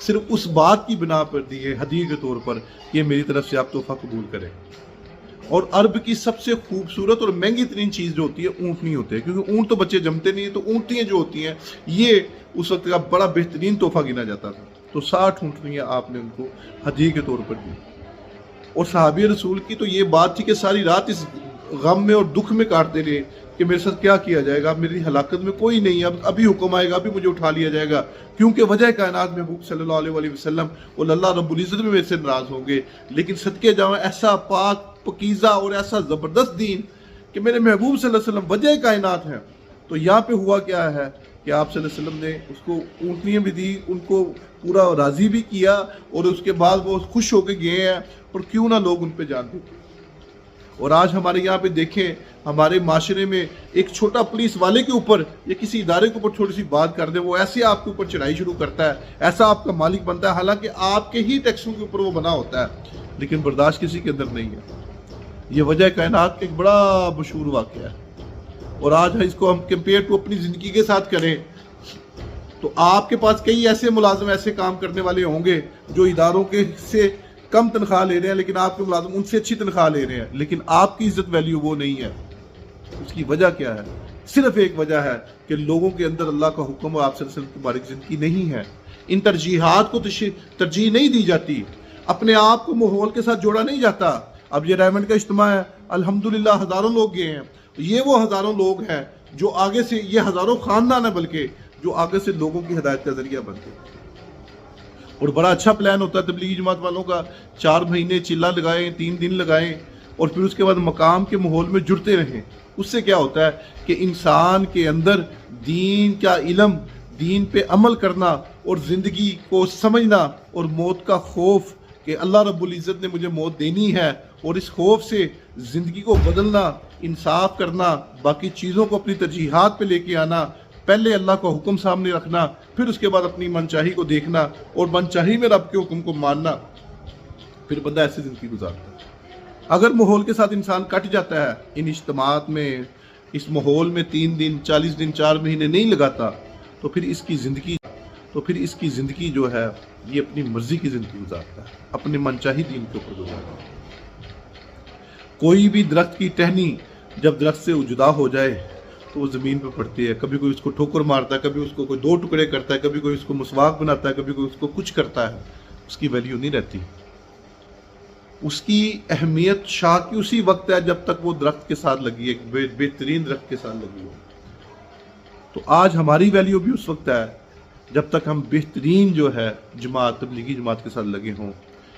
صرف اس بات کی بنا پر دی ہے ہدیے کے طور پر کہ میری طرف سے آپ تحفہ قبول کریں۔ اور عرب کی سب سے خوبصورت اور مہنگی ترین چیز جو ہوتی ہے اونٹنی ہوتے ہیں، کیونکہ اونٹ تو بچے جمتے نہیں ہیں، تو اونٹنیاں جو ہوتی ہیں یہ اس وقت کا بڑا بہترین تحفہ گنا جاتا تھا۔ تو 60 اونٹنیاں آپ نے ان کو ہدیے کے طور پر دی۔ اور صحابی رسول کی تو یہ بات تھی کہ ساری رات اس غم میں اور دکھ میں کاٹتے رہے کہ میرے ساتھ کیا کیا جائے گا، میری ہلاکت میں کوئی نہیں ہے، ابھی حکم آئے گا، ابھی مجھے اٹھا لیا جائے گا، کیونکہ وجہ کائنات محبوب صلی اللہ علیہ وسلم اور اللہ رب العزت میں میرے سے ناراض ہوں گے۔ لیکن صدقے جاؤں ایسا پاک پکیزہ اور ایسا زبردست دین کہ میرے محبوب صلی اللہ علیہ وسلم وجہ کائنات ہیں۔ تو یہاں پہ ہوا کیا ہے کہ آپ صلی اللہ علیہ وسلم نے اس کو اونٹنیاں بھی دی، ان کو پورا راضی بھی کیا، اور اس کے بعد وہ خوش ہو کے گئے ہیں، اور کیوں نہ لوگ ان پہ جان دیں۔ اور آج ہمارے یہاں پہ دیکھیں، ہمارے معاشرے میں ایک چھوٹا پولیس والے کے اوپر یا کسی ادارے کے اوپر تھوڑی سی بات کر دیں، وہ ایسے آپ کے اوپر چڑھائی شروع کرتا ہے، ایسا آپ کا مالک بنتا ہے، حالانکہ آپ کے ہی ٹیکسوں کے اوپر وہ بنا ہوتا ہے، لیکن برداشت کسی کے اندر نہیں ہے۔ یہ وجہ کائنات کا ایک بڑا مشہور واقعہ ہے، اور آج اس کو ہم کمپیئر ٹو اپنی زندگی کے ساتھ کریں تو آپ کے پاس کئی ایسے ملازم ایسے کام کرنے والے ہوں گے جو اداروں کے سے کم تنخواہ لے رہے ہیں، لیکن آپ کے ملازم ان سے اچھی تنخواہ لے رہے ہیں، لیکن آپ کی عزت ویلیو وہ نہیں ہے۔ اس کی وجہ کیا ہے؟ صرف ایک وجہ ہے کہ لوگوں کے اندر اللہ کا حکم اور آپ صلی اللہ علیہ وسلم کی مبارک زندگی نہیں ہے، ان ترجیحات کو ترجیح نہیں دی جاتی، اپنے آپ کو ماحول کے ساتھ جوڑا نہیں جاتا۔ اب یہ ریمنڈ کا اجتماع ہے، الحمدللہ ہزاروں لوگ گئے ہیں، یہ وہ ہزاروں لوگ ہیں جو آگے سے، یہ ہزاروں خاندان ہے بلکہ، جو آگے سے لوگوں کی ہدایت کا ذریعہ بنتے ہیں۔ اور بڑا اچھا پلان ہوتا ہے تبلیغی جماعت والوں کا، 4 مہینے چلا لگائیں، 3 دن لگائیں، اور پھر اس کے بعد مقام کے ماحول میں جڑتے رہیں۔ اس سے کیا ہوتا ہے کہ انسان کے اندر دین کا علم، دین پہ عمل کرنا، اور زندگی کو سمجھنا، اور موت کا خوف کہ اللہ رب العزت نے مجھے موت دینی ہے، اور اس خوف سے زندگی کو بدلنا، انصاف کرنا، باقی چیزوں کو اپنی ترجیحات پہ لے کے آنا، پہلے اللہ کا حکم سامنے رکھنا، پھر اس کے بعد اپنی منچاہی کو دیکھنا، اور منچاہی میں رب کے حکم کو ماننا، پھر بندہ ایسی زندگی گزارتا ہے۔ اگر ماحول کے ساتھ انسان کٹ جاتا ہے، ان اجتماعات میں، اس ماحول میں 3 دن 40 دن 4 مہینے نہیں لگاتا، تو پھر اس کی زندگی جو ہے یہ اپنی مرضی کی زندگی گزارتا ہے، اپنے منچاہی دین کے اوپر گزارتا ہے۔ کوئی بھی درخت کی ٹہنی جب درخت سے جدا ہو جائے تو وہ زمین پہ پڑتی ہے، کبھی کوئی اس کو ٹھوکر مارتا ہے، کبھی اس کو کوئی 2 ٹکڑے کرتا ہے، کبھی کوئی اس کو مسواک بناتا ہے، کبھی کوئی اس کو کچھ کرتا ہے، اس کی ویلیو نہیں رہتی۔ اس کی اہمیت شاہ کی اسی وقت ہے جب تک وہ درخت کے ساتھ لگی ہے، بہترین درخت کے ساتھ لگی ہو۔ تو آج ہماری ویلیو بھی اس وقت ہے جب تک ہم بہترین جو ہے جماعت، تبلیغی جماعت کے ساتھ لگے ہوں،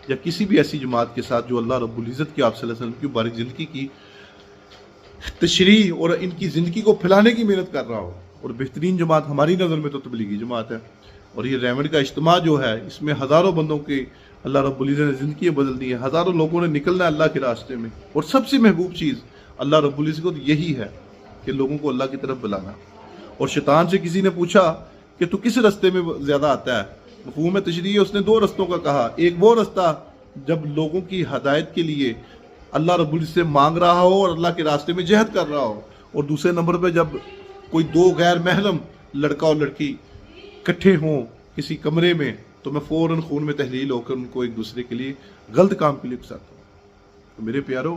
یا کسی بھی ایسی جماعت کے ساتھ جو اللہ رب العزت کی، آپ صلی اللہ علیہ وسلم کی مبارک زندگی کی تشریح اور ان کی زندگی کو پھیلانے کی محنت کر رہا ہو۔ اور بہترین جماعت ہماری نظر میں تو تبلیغی جماعت ہے۔ اور یہ ریمنڈ کا اجتماع جو ہے، اس میں ہزاروں بندوں کے اللہ رب العزت نے زندگیاں بدل دی ہیں، ہزاروں لوگوں نے نکلنا ہے اللہ کے راستے میں، اور سب سے محبوب چیز اللہ رب العزت کو یہی ہے کہ لوگوں کو اللہ کی طرف بلانا۔ اور شیطان سے کسی نے پوچھا کہ تو کس راستے میں زیادہ آتا ہے؟ مفہوم تشریح اس نے 2 رستوں کا کہا، ایک وہ رستہ جب لوگوں کی ہدایت کے لیے اللہ رب العزت سے مانگ رہا ہو اور اللہ کے راستے میں جہد کر رہا ہو، اور دوسرے نمبر پہ جب کوئی 2 غیر محرم لڑکا اور لڑکی اکٹھے ہوں کسی کمرے میں، تو میں فوراً خون میں تحلیل ہو کر ان کو ایک دوسرے کے لیے غلط کام کے لیے اکساتا ہوں۔ تو میرے پیارو،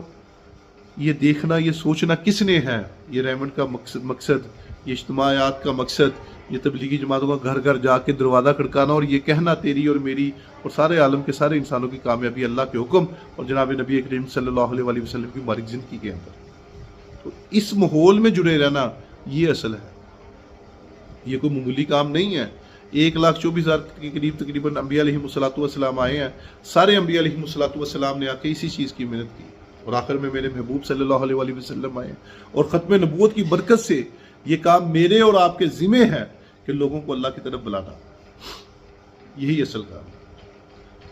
یہ دیکھنا، یہ سوچنا کس نے ہے؟ یہ ریمنڈ کا مقصد، یہ اجتماعات کا مقصد، یہ تبلیغی جماعتوں کا گھر گھر جا کے دروازہ کھڑکانا، اور یہ کہنا تیری اور میری اور سارے عالم کے سارے انسانوں کی کامیابی اللہ کے حکم اور جناب نبی کریم صلی اللہ علیہ وسلم کی مبارک زندگی کے اندر۔ تو اس ماحول میں جڑے رہنا یہ اصل ہے، یہ کوئی معمولی کام نہیں ہے۔ 1,24,000 کے قریب تقریباً انبیاء علیہم الصلوۃ آئے ہیں، سارے انبیاء علیہم الصلوۃ نے آ کے اسی چیز کی محنت کی، اور آخر میں میرے محبوب صلی اللہ علیہ وسلم آئے، اور ختم نبوت کی برکت سے یہ کام میرے اور آپ کے ذمہ ہے کہ لوگوں کو اللہ کی طرف بلانا، یہی اصل کام ہے۔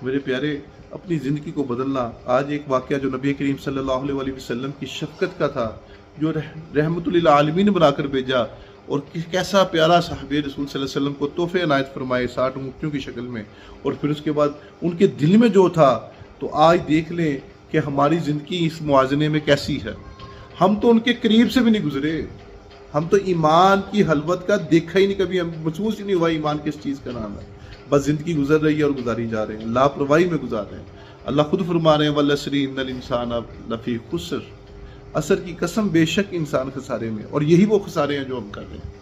میرے پیارے، اپنی زندگی کو بدلنا۔ آج ایک واقعہ جو نبی کریم صلی اللہ علیہ وسلم کی شفقت کا تھا، جو رحمت للعالمین بنا کر بھیجا، اور کیسا پیارا صحابی رسول صلی اللہ علیہ وسلم کو تحفے عنایت فرمائے 60 اونٹنیوں کی شکل میں، اور پھر اس کے بعد ان کے دل میں جو تھا، تو آج دیکھ لیں کہ ہماری زندگی اس موازنے میں کیسی ہے۔ ہم تو ان کے قریب سے بھی نہیں گزرے، ہم تو ایمان کی حلوت کا دیکھا ہی نہیں، کبھی ہم محسوس ہی نہیں ہوا ایمان کس چیز کا نام ہے۔ بس زندگی گزر رہی ہے اور گزاری جا رہے ہیں، لاپرواہی میں گزار رہے ہیں۔ اللہ خود فرما رہے ہیں وَالْعَصْرِ إِنَّ الْإِنسَانَ لَفِي خُسْرٍ، عصر کی قسم بے شک انسان خسارے میں، اور یہی وہ خسارے ہیں جو ہم کر رہے ہیں۔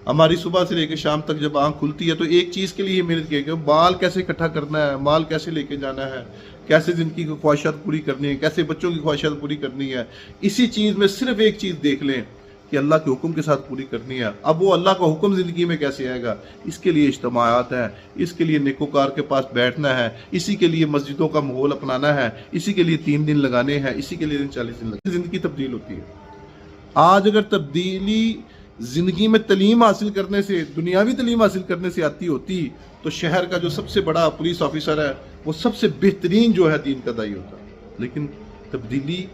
ہماری صبح سے لے کے شام تک جب آنکھ کھلتی ہے تو ایک چیز کے لیے محنت کی کہ مال کیسے اکٹھا کرنا ہے، مال کیسے لے کے جانا ہے، کیسے زندگی کی خواہشات پوری کرنی ہے، کیسے بچوں کی خواہشات پوری کرنی ہے۔ اسی چیز میں صرف ایک چیز دیکھ لیں کہ اللہ کے حکم کے ساتھ پوری کرنی ہے۔ اب وہ اللہ کا حکم زندگی میں کیسے آئے گا، اس کے لیے اجتماعات ہیں، اس کے لیے نیکوکار کے پاس بیٹھنا ہے، اسی کے لیے مسجدوں کا ماحول اپنانا ہے، اسی کے لیے 3 دن لگانے ہیں، اسی کے لیے 40 دن لگانے ہیں۔ زندگی تبدیل ہوتی ہے۔ آج اگر تبدیلی زندگی میں تعلیم حاصل کرنے سے، دنیاوی تعلیم حاصل کرنے سے آتی ہوتی تو شہر کا جو سب سے بڑا پولیس آفیسر ہے وہ سب سے بہترین جو ہے دین کا داعی ہوتا۔ لیکن تبدیلی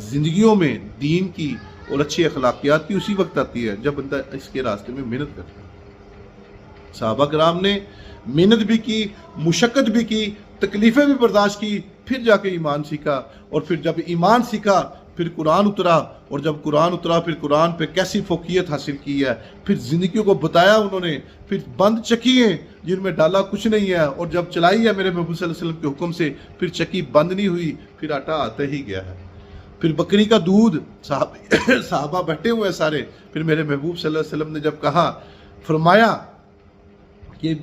زندگیوں میں دین کی اور اچھی اخلاقیات کی اسی وقت آتی ہے جب بندہ اس کے راستے میں محنت کرتا ہے۔ صحابہ کرام نے محنت بھی کی، مشقت بھی کی، تکلیفیں بھی برداشت کی، پھر جا کے ایمان سیکھا، اور پھر جب ایمان سیکھا پھر قرآن اترا، اور جب قرآن اترا پھر قرآن پہ کیسی فوقیت حاصل کی ہے، پھر زندگیوں کو بتایا انہوں نے، پھر بند چکییں جن میں ڈالا کچھ نہیں ہے، اور جب چلائی ہے میرے محبوب صلی اللہ علیہ وسلم کے حکم سے، پھر چکی بند نہیں ہوئی، پھر آٹا آتا ہی گیا ہے۔ پھر بکری کا دودھ، صحابہ بیٹھے ہوئے سارے، پھر میرے محبوب صلی اللہ علیہ وسلم نے جب کہا، فرمایا کہ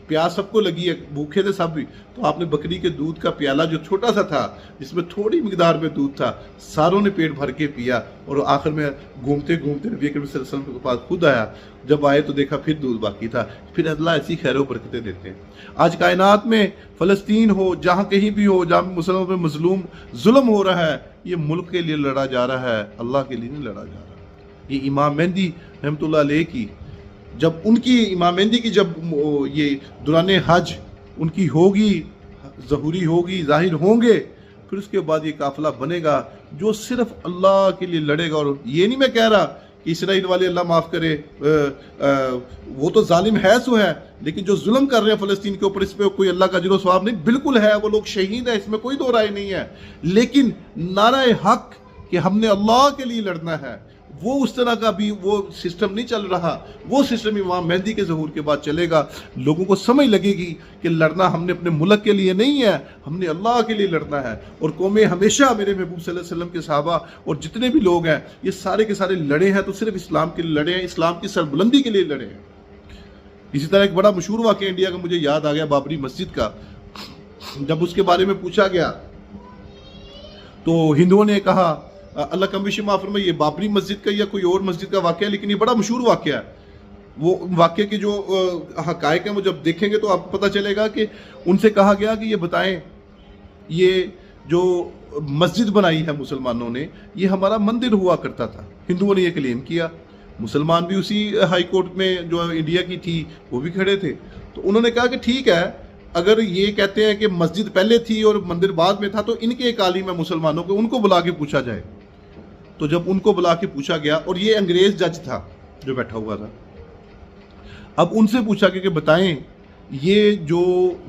پیاس سب کو لگی ہے، بھوکے تھے سب بھی، تو آپ نے بکری کے دودھ کا پیالہ جو چھوٹا سا تھا جس میں تھوڑی مقدار میں دودھ تھا، ساروں نے پیٹ بھر کے پیا، اور آخر میں گھومتے گھومتے نبی کریم صلی اللہ علیہ وسلم کے پاس خود آیا، جب آئے تو دیکھا پھر دودھ باقی تھا۔ پھر اللہ ایسی خیر و برکتیں دیتے ہیں۔ آج کائنات میں فلسطین ہو، جہاں کہیں بھی ہو، جہاں مسلمانوں پہ مظلوم ظلم ہو رہا ہے، یہ ملک کے لیے لڑا جا رہا ہے، اللہ کے لیے نہیں لڑا جا رہا۔ یہ امام مہدی رحمۃ اللہ علیہ کی جب ان کی امام مہدی کی جب یہ دوران حج ان کی ہوگی، ظہوری ہوگی، ظاہر ہوں گے، پھر اس کے بعد یہ قافلہ بنے گا جو صرف اللہ کے لیے لڑے گا۔ اور یہ نہیں میں کہہ رہا کہ اسرائیل والے اللہ معاف کرے، وہ تو ظالم ہے سو ہے، لیکن جو ظلم کر رہے ہیں فلسطین کے اوپر، اس پہ کوئی اللہ کا اجر و ثواب نہیں، بالکل ہے، وہ لوگ شہید ہیں، اس میں کوئی دو رائے نہیں ہے۔ لیکن نعرہ حق کہ ہم نے اللہ کے لیے لڑنا ہے، وہ اس طرح کا بھی وہ سسٹم نہیں چل رہا۔ وہ سسٹم امام مہدی کے ظہور کے بعد چلے گا، لوگوں کو سمجھ لگے گی کہ لڑنا ہم نے اپنے ملک کے لیے نہیں ہے، ہم نے اللہ کے لیے لڑنا ہے۔ اور قومیں ہمیشہ میرے محبوب صلی اللہ علیہ وسلم کے صحابہ اور جتنے بھی لوگ ہیں یہ سارے کے سارے لڑے ہیں تو صرف اسلام کے لیے لڑے ہیں، اسلام کی سربلندی کے لیے لڑے ہیں۔ اسی طرح ایک بڑا مشہور واقعہ انڈیا کا مجھے یاد آ گیا، بابری مسجد کا۔ جب اس کے بارے میں پوچھا گیا تو ہندوؤں نے کہا، اللہ کم بیشی معاف فرمائے، یہ بابری مسجد کا یا کوئی اور مسجد کا واقعہ ہے، لیکن یہ بڑا مشہور واقعہ ہے۔ وہ واقعے کے جو حقائق ہیں وہ جب دیکھیں گے تو آپ کو پتہ چلے گا کہ ان سے کہا گیا کہ یہ بتائیں، یہ جو مسجد بنائی ہے مسلمانوں نے، یہ ہمارا مندر ہوا کرتا تھا۔ ہندوؤں نے یہ کلیم کیا، مسلمان بھی اسی ہائی کورٹ میں جو انڈیا کی تھی وہ بھی کھڑے تھے، تو انہوں نے کہا کہ ٹھیک ہے، اگر یہ کہتے ہیں کہ مسجد پہلے تھی اور مندر بعد میں تھا تو ان کے ایک عالم ہے مسلمانوں کے، ان کو بلا کے پوچھا جائے۔ تو جب ان کو بلا کے پوچھا گیا، اور یہ انگریز جج تھا جو بیٹھا ہوا تھا، اب ان سے پوچھا کہ بتائیں یہ جو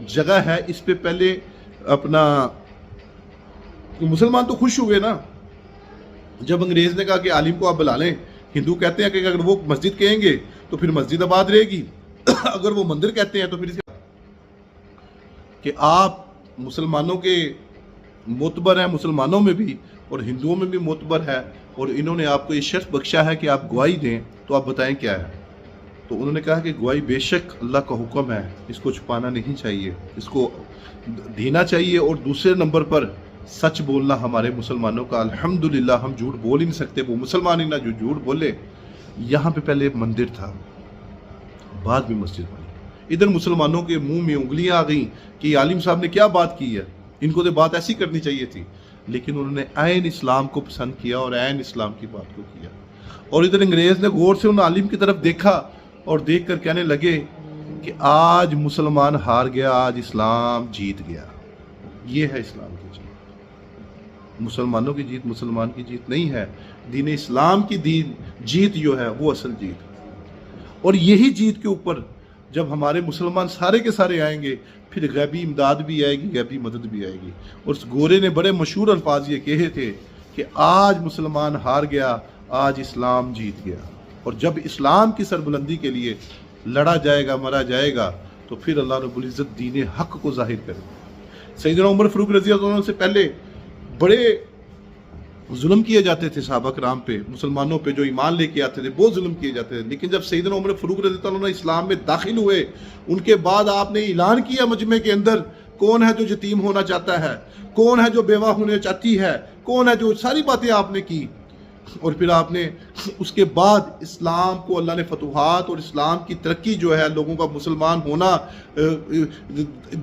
جگہ ہے اس پہ پہلے اپنا، مسلمان تو خوش ہوئے نا جب انگریز نے کہا کہ عالم کو آپ بلا لیں۔ ہندو کہتے ہیں کہ اگر وہ مسجد کہیں گے تو پھر مسجد آباد رہے گی، اگر وہ مندر کہتے ہیں تو پھر کہ آپ مسلمانوں کے معتبر ہیں، مسلمانوں میں بھی اور ہندوؤں میں بھی معتبر ہے، اور انہوں نے آپ کو یہ شرف بخشا ہے کہ آپ گواہی دیں، تو آپ بتائیں کیا ہے۔ تو انہوں نے کہا کہ گواہی بے شک اللہ کا حکم ہے، اس کو چھپانا نہیں چاہیے، اس کو دینا چاہیے، اور دوسرے نمبر پر سچ بولنا ہمارے مسلمانوں کا الحمدللہ، ہم جھوٹ بول ہی نہیں سکتے، وہ مسلمان ہی نہ جو جھوٹ بولے۔ یہاں پہ پہلے مندر تھا، بعد میں مسجد بنی۔ ادھر مسلمانوں کے منہ میں انگلیاں آ گئیں کہ یہ عالم صاحب نے کیا بات کی ہے، ان کو تو بات ایسی کرنی چاہیے تھی، لیکن انہوں نے عین اسلام کو پسند کیا اور عین اسلام کی بات کو کیا۔ اور ادھر انگریز نے غور سے ان عالم کی طرف دیکھا اور دیکھ کر کہنے لگے کہ آج مسلمان ہار گیا، آج اسلام جیت گیا۔ یہ ہے اسلام کی جیت، مسلمانوں کی جیت مسلمان کی جیت نہیں ہے، دین اسلام کی جیت جو ہے وہ اصل جیت۔ اور یہی جیت کے اوپر جب ہمارے مسلمان سارے کے سارے آئیں گے، پھر غیبی امداد بھی آئے گی، غیبی مدد بھی آئے گی۔ اور اس گورے نے بڑے مشہور الفاظ یہ کہے تھے کہ آج مسلمان ہار گیا، آج اسلام جیت گیا۔ اور جب اسلام کی سربلندی کے لیے لڑا جائے گا، مرا جائے گا، تو پھر اللہ رب العزت دین حق کو ظاہر کرے گا۔ سیدنا عمر فاروق رضی اللہ عنہ سے پہلے بڑے ظلم کیے جاتے تھے صحابہ کرام پہ، مسلمانوں پہ جو ایمان لے کے آتے تھے بہت ظلم کیے جاتے تھے، لیکن جب سیدنا عمر فاروق رضی اللہ عنہ اسلام میں داخل ہوئے، ان کے بعد آپ نے اعلان کیا مجمع کے اندر، کون ہے جو یتیم ہونا چاہتا ہے، کون ہے جو بیوہ ہونا چاہتی ہے، کون ہے جو، ساری باتیں آپ نے کی۔ اور پھر آپ نے اس کے بعد اسلام کو اللہ نے فتوحات اور اسلام کی ترقی جو ہے، لوگوں کا مسلمان ہونا،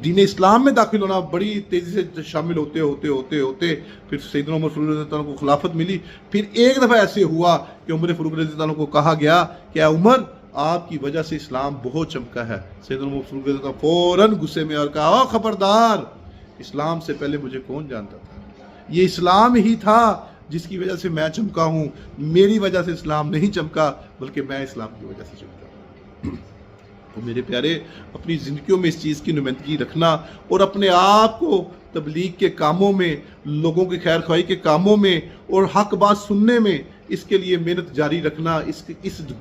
دین اسلام میں داخل ہونا، بڑی تیزی سے شامل ہوتے ہوتے ہوتے ہوتے پھر سیدنا عمر فاروق رضی اللہ عنہ کو خلافت ملی۔ پھر ایک دفعہ ایسے ہوا کہ عمر فاروق رضی اللہ عنہ کو کہا گیا کہ اے عمر، آپ کی وجہ سے اسلام بہت چمکا ہے۔ سیدنا عمر فاروق رضی اللہ عنہ فوراً غصے میں اور کہا، او خبردار، اسلام سے پہلے مجھے کون جانتا تھا؟ یہ اسلام ہی تھا جس کی وجہ سے میں چمکا ہوں، میری وجہ سے اسلام نہیں چمکا، بلکہ میں اسلام کی وجہ سے چمکا ہوں۔ تو میرے پیارے، اپنی زندگیوں میں اس چیز کی نمائندگی رکھنا اور اپنے آپ کو تبلیغ کے کاموں میں، لوگوں کی خیر خواہی کے کاموں میں اور حق بات سننے میں، اس کے لیے محنت جاری رکھنا، اس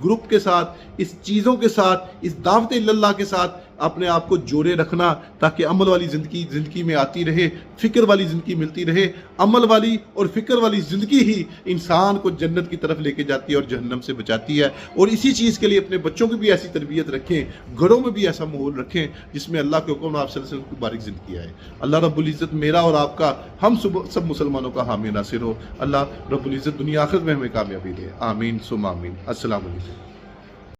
گروپ کے ساتھ، اس چیزوں کے ساتھ، اس دعوت اللہ کے ساتھ اپنے آپ کو جوڑے رکھنا، تاکہ عمل والی زندگی میں آتی رہے، فکر والی زندگی ملتی رہے۔ عمل والی اور فکر والی زندگی ہی انسان کو جنت کی طرف لے کے جاتی ہے اور جہنم سے بچاتی ہے۔ اور اسی چیز کے لیے اپنے بچوں کی بھی ایسی تربیت رکھیں، گھروں میں بھی ایسا ماحول رکھیں جس میں اللہ کے حکم آپ صلی اللہ علیہ وسلم کی بارک زندگی آئے۔ اللہ رب العزت میرا اور آپ کا، ہم سب مسلمانوں کا حامی ناصر ہو۔ اللہ رب العزت دنیا آخرت میں ہمیں کامیابی دے، آمین ثم آمین۔ السلام علیکم۔